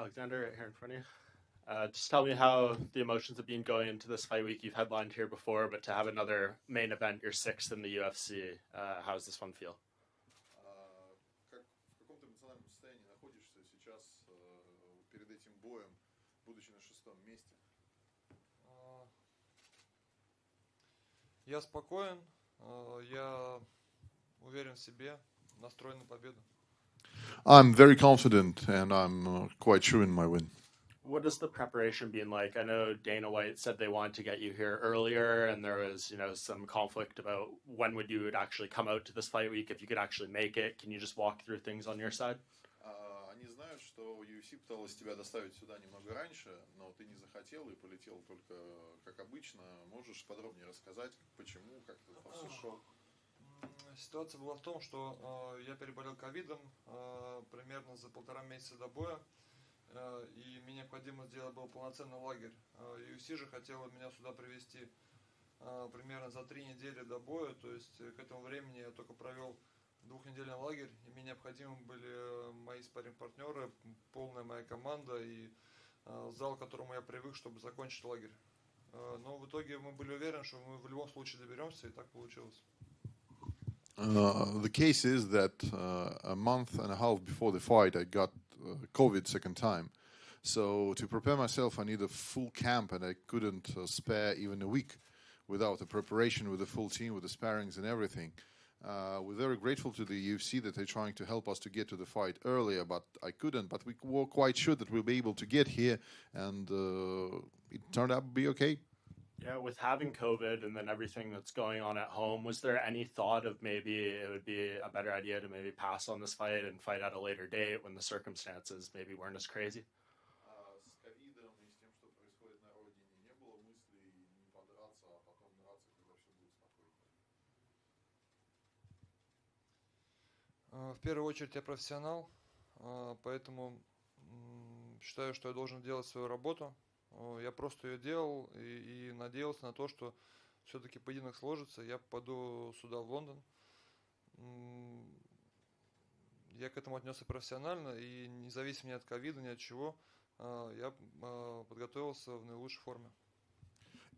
Alexander, right here in front of you. Just tell me how the emotions have been going into this fight week. You've headlined here before, but to have another main event, you're sixth in the UFC. How does this one feel? Как, в каком ты эмоциональном состоянии находишься сейчас перед этим боем, будучи на шестом месте? Я спокоен, я уверен в себе, настроен на победу. I'm very confident and I'm quite sure in my win. What has the preparation been like? I know Dana White said they wanted to get you here earlier, and there was, some conflict about when would you actually come out to this fight week, if you could actually make it. Can you just walk through things on your side? Они знают, что UFC пыталась тебя доставить сюда немного раньше, но ты не захотел и полетел только как обычно. Можешь подробнее рассказать, почему, как это все шел? Ситуация была в том, что я переболел ковидом примерно за 1,5 месяца до боя, и мне необходимо сделать был полноценный лагерь. UFC же хотела меня сюда привезти примерно за 3 недели до боя, то есть к этому времени я только провел 2-недельный лагерь, и мне необходимы были мои спарринг-партнеры, полная моя команда и зал, к которому я привык, чтобы закончить лагерь. Но в итоге мы были уверены, что мы в любом случае доберемся, и так получилось. The case is that a month and a half before the fight, I got COVID second time. So to prepare myself, I need a full camp, and I couldn't spare even a week without the preparation with the full team, with the sparrings and everything. We're very grateful to the UFC that they're trying to help us to get to the fight earlier, but I couldn't. But we were quite sure that we'll be able to get here, and it turned out to be okay. Yeah, with having COVID and then everything that's going on at home, was there any thought of maybe it would be a better idea to maybe pass on this fight and fight at a later date when the circumstances maybe weren't as crazy? С ковидом и с тем, что происходит на родине, не было мыслей не подраться, а потом драться, когда все будет спокойно. В первую очередь я профессионал, поэтому считаю, что я должен делать свою работу. Я просто ее делал и надеялся на то, что все-таки поединок сложится, я попаду сюда, в Лондон. Я к этому отнесся профессионально, и независимо ни от ковида, ни от чего, я подготовился в наилучшей форме.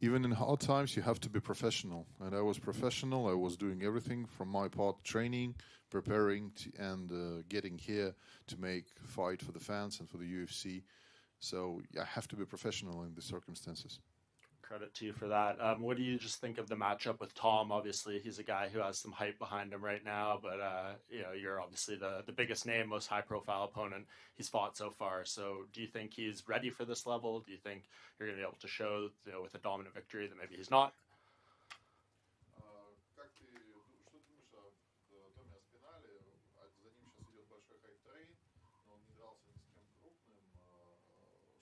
Even in hard times, you have to be professional. And I was professional. I was doing everything from my part, training, preparing, and getting here to make a fight for the fans and for the UFC. So I have to be professional in the circumstances. Credit to you for that. What do you just think of the matchup with Tom? Obviously, he's a guy who has some hype behind him right now, but you're obviously the biggest name, most high-profile opponent he's fought so far. So do you think he's ready for this level? Do you think you're going to be able to show, with a dominant victory that maybe he's not? Что ты думаешь о Томе Аспинале? За ним сейчас идет большой хайп-трейн, но он не дрался ни с кем крупным.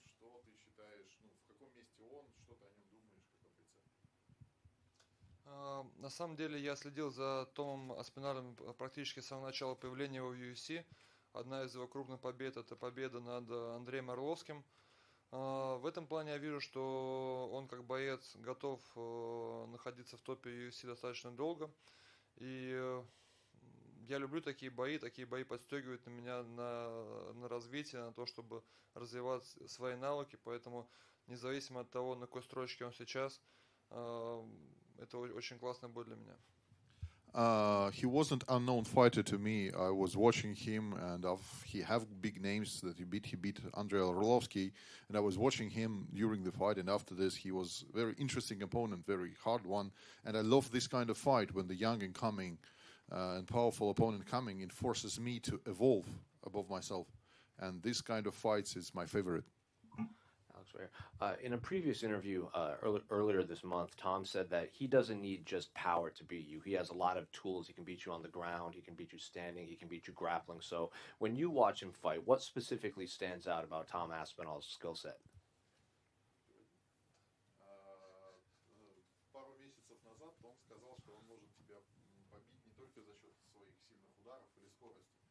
Что ты считаешь, в каком месте он, что ты о нем думаешь, как о бойце? На самом деле я следил за Томом Аспиналем практически с самого начала появления его в UFC. Одна из его крупных побед – это победа над Андреем Орловским. В этом плане я вижу, что он как боец готов находиться в топе UFC достаточно долго. И я люблю такие бои подстегивают меня на развитие, на то, чтобы развивать свои навыки. Поэтому независимо от того, на какой строчке он сейчас, это очень классный бой для меня. He wasn't unknown fighter to me. I was watching him, and he have big names that he beat. He beat Andrei Arlovsky, and I was watching him during the fight. And after this, he was very interesting opponent, very hard one. And I love this kind of fight when the young and coming and powerful opponent coming. It forces me to evolve above myself, and this kind of fights is my favorite. In a previous interview earlier this month, Tom said that he doesn't need just power to beat you. He has a lot of tools. He can beat you on the ground. He can beat you standing. He can beat you grappling. So when you watch him fight, what specifically stands out about Tom Aspinall's skill set? Пару месяцев назад он сказал, что он может тебя побить не только за счет своих сильных ударов или скорости,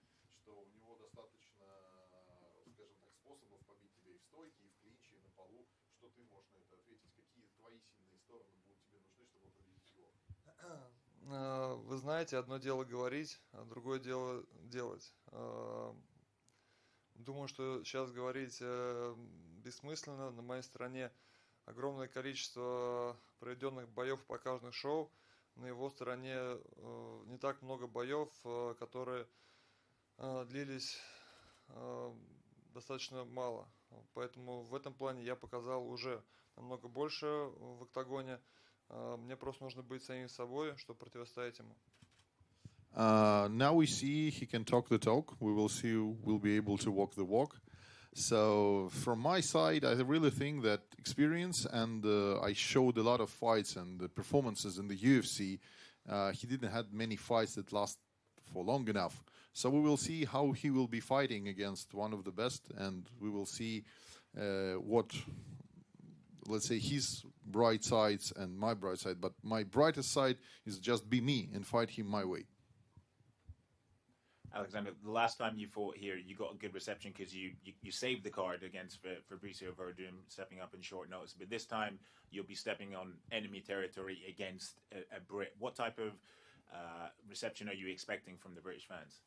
что у него достаточно, скажем так, способов побить тебя и в стойке, и в клинче, и на полу. Что ты можешь на это ответить? Какие твои сильные стороны будут тебе нужны, чтобы победить его? Вы знаете, одно дело говорить, а другое дело делать. Думаю, что сейчас говорить бессмысленно. На моей стороне огромное количество проведенных боев, показанных шоу. На его стороне не так много боев, которые длились достаточно мало. Поэтому в этом плане я показал уже намного больше в октагоне. Мне просто нужно быть самим собой, чтобы противостоять ему. Now we see he can talk the talk. We will see who will be able to walk the walk. So from my side, I really think that experience, and I showed a lot of fights and performances in the UFC. He didn't have many fights that last for long enough. So we will see how he will be fighting against one of the best, and we will see what, let's say, his bright sides and my bright side. But my brightest side is just be me and fight him my way. Alexander, the last time you fought here, you got a good reception because you saved the card against Fabricio Verdum, stepping up in short notice. But this time, you'll be stepping on enemy territory against a Brit. What type of reception are you expecting from the British fans?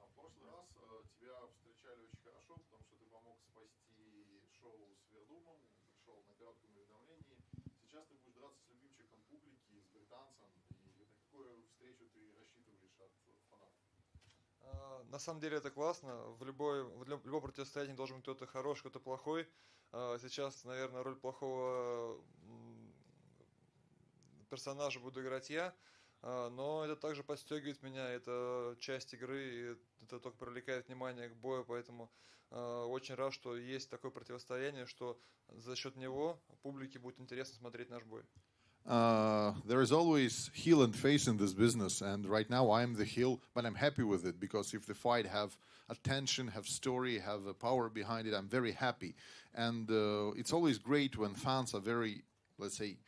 В прошлый раз тебя встречали очень хорошо, потому что ты помог спасти шоу с Вердумом, пришел на коротком уведомлении. Сейчас ты будешь драться с любимчиком публики, с британцем. И на какую встречу ты рассчитываешь от фанатов? На самом деле это классно. В любом противостоянии должен быть кто-то хороший, кто-то плохой. Сейчас, наверное, роль плохого персонажа буду играть я. Но это также подстегивает меня, это часть игры, и это только привлекает внимание к бою, поэтому очень рад, что есть такое противостояние, что за счет него публике будет интересно смотреть наш бой. There is always heel and face in this business, and right now I'm the heel, but I'm happy with it because if the fight have attention, have story, have a power behind it, I'm very happy. And it's always great when fans are very, let's say,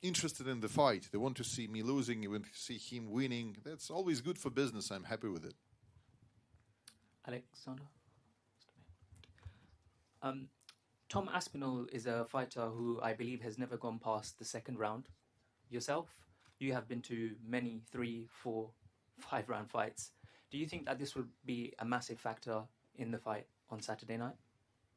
interested in the fight. They want to see me losing, they want to see him winning. That's always good for business. I'm happy with it. Alexander? Tom Aspinall is a fighter who I believe has never gone past the second round. Yourself, you have been to many 3, 4, 5 round fights. Do you think that this would be a massive factor in the fight on Saturday night?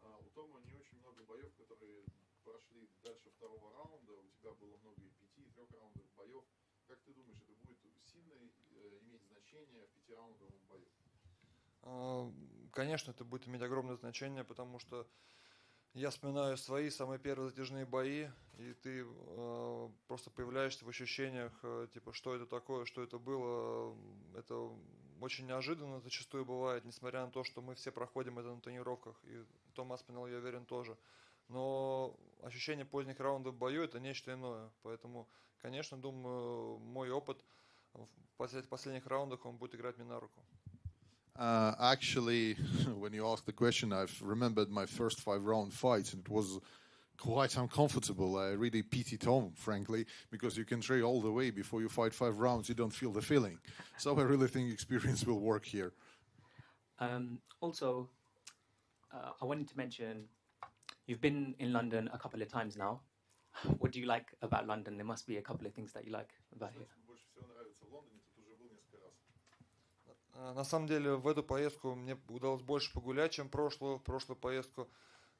У Тома не очень много боев, которые прошли дальше второго раунда. У тебя было много и 5, и 3-раундовых боев. Как ты думаешь, это будет сильно иметь значение в 5-раундовом бою? Конечно, это будет иметь огромное значение, потому что я вспоминаю свои самые первые затяжные бои, и ты просто появляешься в ощущениях, типа, что это такое, что это было. Это очень неожиданно зачастую бывает, несмотря на то, что мы все проходим это на тренировках, и Том Аспиналл, я уверен, тоже. Но ощущение поздних раундов в бою – это нечто иное. Поэтому, конечно, думаю, мой опыт в последних раундах, он будет играть мне на руку. Actually, when you asked the question, I've remembered my first 5-round fights, and it was quite uncomfortable. I really pity Tom, frankly, because you can train all the way before you fight 5 rounds, you don't feel the feeling. So I really think experience will work here. Also, I wanted to mention, you've been in London a couple of times now. What do you like about London? There must be a couple of things that you like about here. На самом деле, в эту поездку мне удалось больше погулять, чем прошлую. Прошлую поездку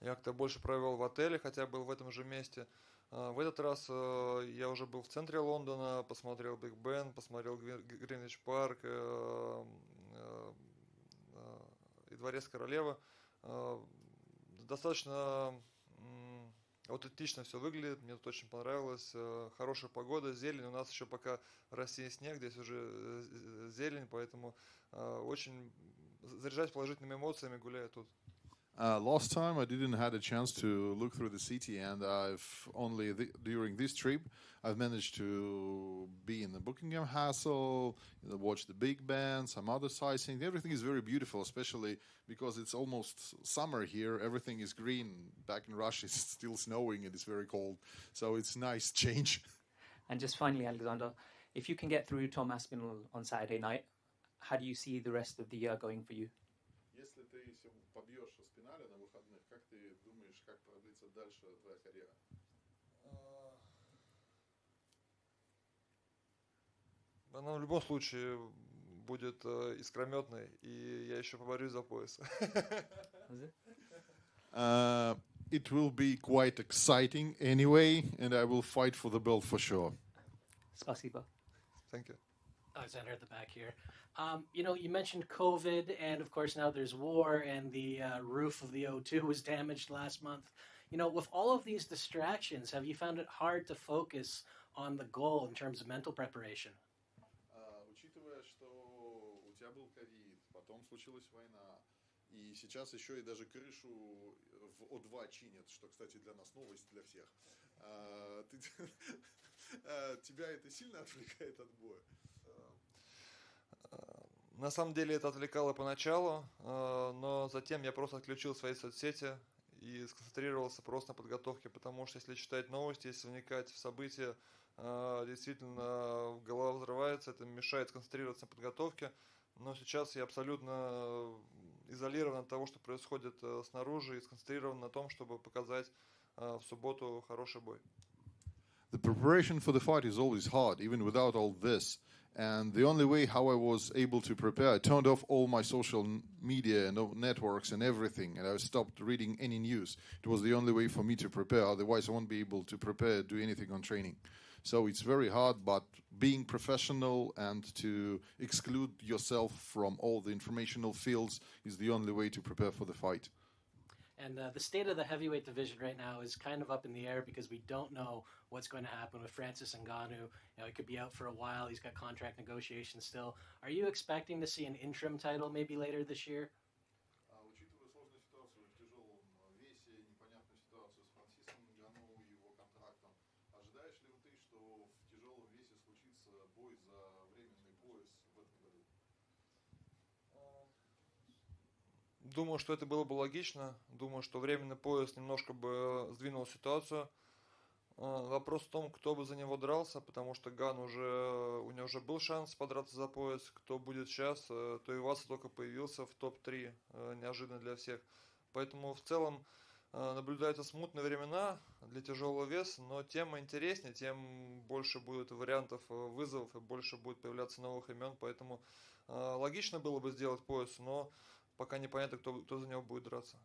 я как-то больше провел в отеле, хотя был в этом же месте. В этот раз я уже был в центре Лондона, посмотрел Биг Бен, посмотрел Гринвич Парк и Дворец Королевы. Достаточно аутентично все выглядит, мне тут очень понравилось. Хорошая погода, зелень. У нас еще пока в России снег, здесь уже зелень, поэтому очень заряжать положительными эмоциями, гуляя тут. Last time I didn't had a chance to look through the city, and I've only during this trip I've managed to be in the Buckingham Castle, watch the Big Ben, some other sightseeing. Everything is very beautiful, especially because it's almost summer here. Everything is green. Back in Russia, it's still snowing and it's very cold, so it's nice change. And just finally, Alexander, if you can get through Tom Aspinall on Saturday night, how do you see the rest of the year going for you? Если ты побьешь Аспиналя на выходных, как ты думаешь, как продлится дальше твоя карьера? Она в любом случае будет искрометной, и я еще поборюсь за пояс. It will be quite exciting anyway, and I will fight for the belt for sure. Spasiba. Thank you. Alexander at the back here. You mentioned COVID, and of course now there's war, and the roof of the O2 was damaged last month. With all of these distractions, have you found it hard to focus on the goal in terms of mental preparation? Учитывая, что у тебя был ковид, потом случилась война, и сейчас еще и даже крышу в О2 чинят, что, кстати, для нас новость, для всех. Тебя это сильно отвлекает от боя? На самом деле это отвлекало поначалу, но затем я просто отключил свои соцсети и сконцентрировался просто на подготовке, потому что если читать новости, если вникать в события, действительно голова взрывается, это мешает сконцентрироваться на подготовке. Но сейчас я абсолютно изолирован от того, что происходит снаружи, и сконцентрирован на том, чтобы показать в субботу хороший бой. The preparation for the fight is always hard, even without all this. And the only way how I was able to prepare, I turned off all my social media and networks and everything, and I stopped reading any news. It was the only way for me to prepare. Otherwise, I won't be able to prepare, do anything on training. So it's very hard, but being professional and to exclude yourself from all the informational fields is the only way to prepare for the fight. And the state of the heavyweight division right now is kind of up in the air because we don't know what's going to happen with Francis Ngannou. He could be out for a while. He's got contract negotiations still. Are you expecting to see an interim title maybe later this year? Учитывая сложную ситуацию в тяжелом весе, непонятную ситуацию с Франсисом Нганоу и его контрактом, ожидаешь ли ты, что в тяжелом весе случится бой за временный пояс в этом году? Думаю, что это было бы логично. Думаю, что временный пояс немножко бы сдвинул ситуацию. Вопрос в том, кто бы за него дрался, потому что у него уже был шанс подраться за пояс. Кто будет сейчас, то Иваса только появился в топ-3, неожиданно для всех. Поэтому в целом наблюдаются смутные времена для тяжелого веса, но тем интереснее, тем больше будет вариантов вызовов и больше будет появляться новых имен. Поэтому логично было бы сделать пояс, но пока непонятно, кто за него будет драться.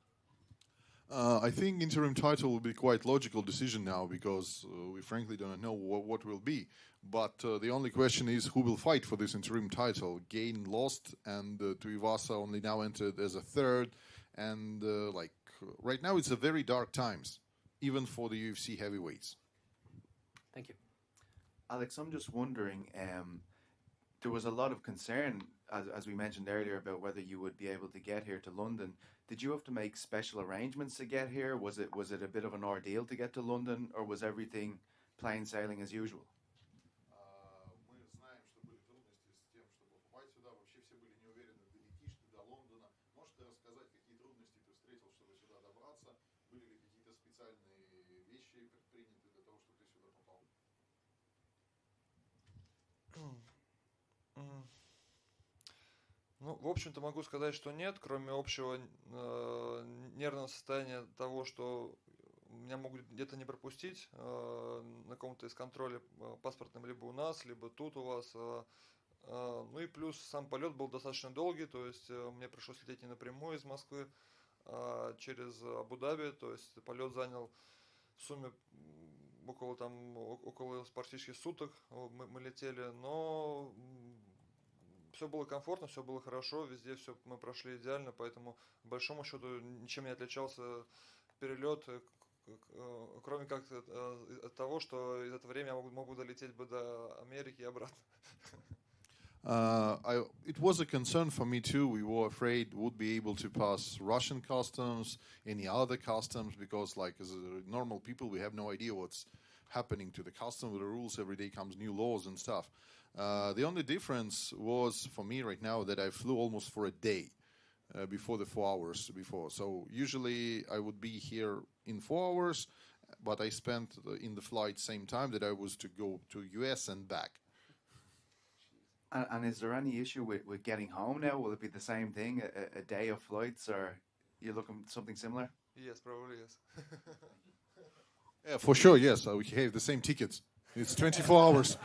I think interim title will be quite logical decision now because we frankly don't know what will be. But the only question is who will fight for this interim title. Gain lost, and Tuivasa only now entered as a third. And right now it's a very dark times, even for the UFC heavyweights. Thank you. Alex, I'm just wondering, there was a lot of concern, as we mentioned earlier, about whether you would be able to get here to London. Did you have to make special arrangements to get here? Was it a bit of an ordeal to get to London, or was everything plain sailing as usual? Мы знаем, что были трудности с тем, чтобы попасть сюда. Вообще все были не уверены, долетишь ты до Лондона. Можешь ты рассказать, какие трудности ты встретил, чтобы сюда добраться? Были ли какие-то специальные вещи предприняты для того, чтобы ты сюда попал? Ну, в общем-то, могу сказать, что нет, кроме общего нервного состояния того, что меня могут где-то не пропустить на каком-то из контролей паспортном либо у нас, либо тут у вас. Ну и плюс сам полет был достаточно долгий, то есть мне пришлось лететь не напрямую из Москвы, а через Абу-Даби, то есть полет занял в сумме около практически суток мы летели, но все было комфортно, все было хорошо, везде все мы прошли идеально, поэтому, по большому счету, ничем не отличался перелет, кроме как от того, что из этого времени я мог бы долететь бы до Америки и обратно. It was a concern for me too. We were afraid we would be able to pass Russian customs, any other customs, because as normal people, we have no idea what's happening to the customs, the rules. Every day comes new laws and stuff. The only difference was for me right now that I flew almost for a day before the 4 hours before. So usually I would be here in 4 hours, but I spent in the flight same time that I was to go to US and back. And is there any issue with getting home now? Will it be the same thing, a day of flights, or you're looking at something similar? Yes, probably yes. Yeah, for sure, yes. We have the same tickets. It's 24 hours.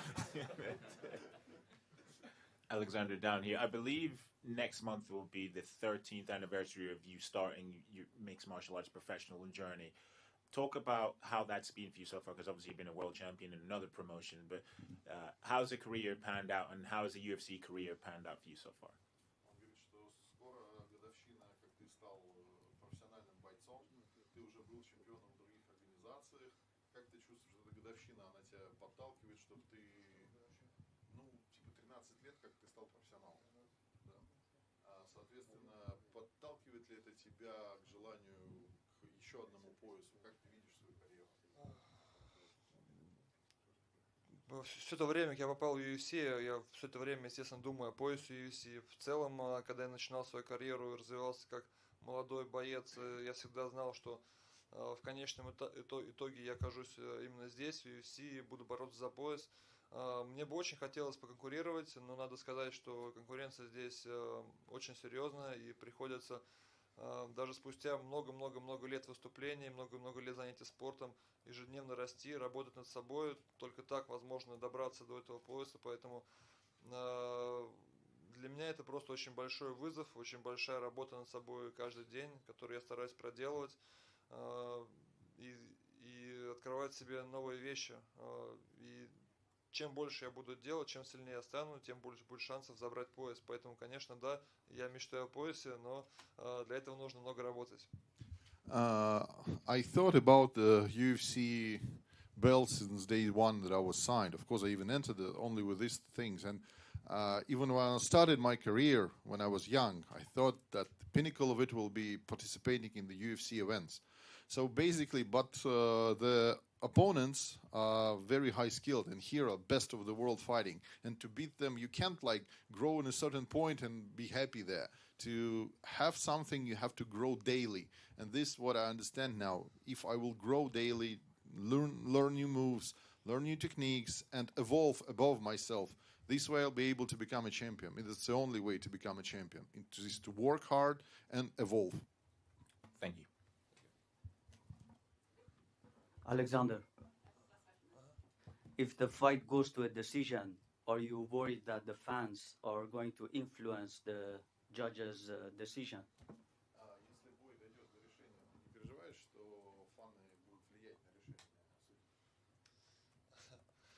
Alexander down here. I believe next month will be the 13th anniversary of you starting your mixed martial arts professional journey. Talk about how that's been for you so far, because obviously you've been a world champion in another promotion, but how's the career panned out, and how has the UFC career panned out for you so far? Он говорит, что скоро годовщина, как ты стал профессиональным бойцом, ты уже был чемпионом в других организациях. Как ты чувствуешь, эта годовщина, она тебя подталкивает, чтобы ты, ну, типа 13 лет, как ты стал профессионалом. Да. Соответственно, подталкивает ли это тебя к желанию к еще одному поясу? Как ты видишь свою карьеру? Все это время, как я попал в UFC, я все это время, естественно, думаю о поясе UFC. В целом, когда я начинал свою карьеру и развивался как молодой боец, я всегда знал, что в конечном итоге я окажусь именно здесь, в UFC, и буду бороться за пояс. Мне бы очень хотелось поконкурировать, но надо сказать, что конкуренция здесь очень серьезная, и приходится даже спустя много-много-много лет выступлений, много-много лет занятий спортом, ежедневно расти, работать над собой. Только так возможно добраться до этого пояса. Поэтому для меня это просто очень большой вызов, очень большая работа над собой каждый день, которую я стараюсь проделывать и открывать себе новые вещи. И чем больше я буду делать, чем сильнее я стану, тем больше будет шансов забрать пояс. Поэтому, конечно, да, я мечтаю о поясе, но для этого нужно много работать. I thought about the UFC belt since day one that I was signed. Of course, I even entered it only with these things. And even when I started my career when I was young, I thought that the pinnacle of it will be participating in the UFC events. So basically, but the opponents are very high skilled, and here are best of the world fighting. And to beat them, you can't like grow in a certain point and be happy there. To have something, you have to grow daily. And this is what I understand now. If I will grow daily, learn new moves, learn new techniques, and evolve above myself, this way I'll be able to become a champion. It's the only way to become a champion. It is to work hard and evolve. Thank you. Alexander, if the fight goes to a decision, are you worried that the fans are going to influence the judge's decision? Если бой дойдет до решения, не переживаешь, что фаны будут влиять на решение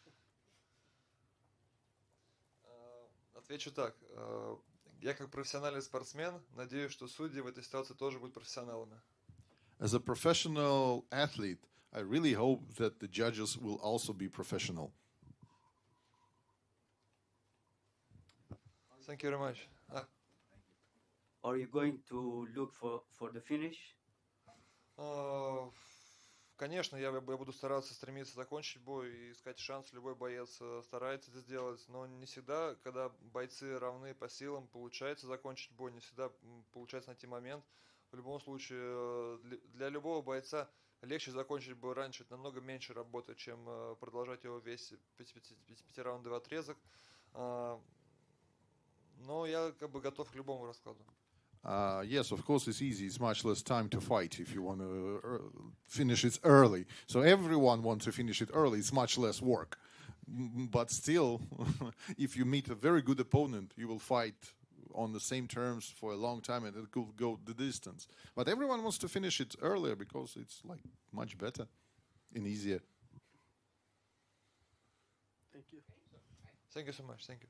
судей? Отвечу так. Я как профессиональный спортсмен надеюсь, что судьи в этой ситуации тоже будут профессионалами. As a professional athlete, I really hope that the judges will also be professional. Thank you very much. Are you going to look for the finish? Конечно, я буду стараться стремиться закончить бой и искать шанс. Любой боец старается это сделать, но не всегда, когда бойцы равны по силам, получается закончить бой, не всегда получается найти момент. В любом случае, для любого бойца легче закончить бой раньше, это намного меньше работы, чем продолжать его весь пятираундовый отрезок. Но я как бы готов к любому раскладу. Yes, of course, it's easy. It's much less time to fight if you want to finish it early. So everyone wants to finish it early. It's much less work. But still, if you meet a very good opponent, you will fight on the same terms for a long time and it could go the distance. But everyone wants to finish it earlier because it's like much better and easier. Thank you. Thank you so much. Thank you.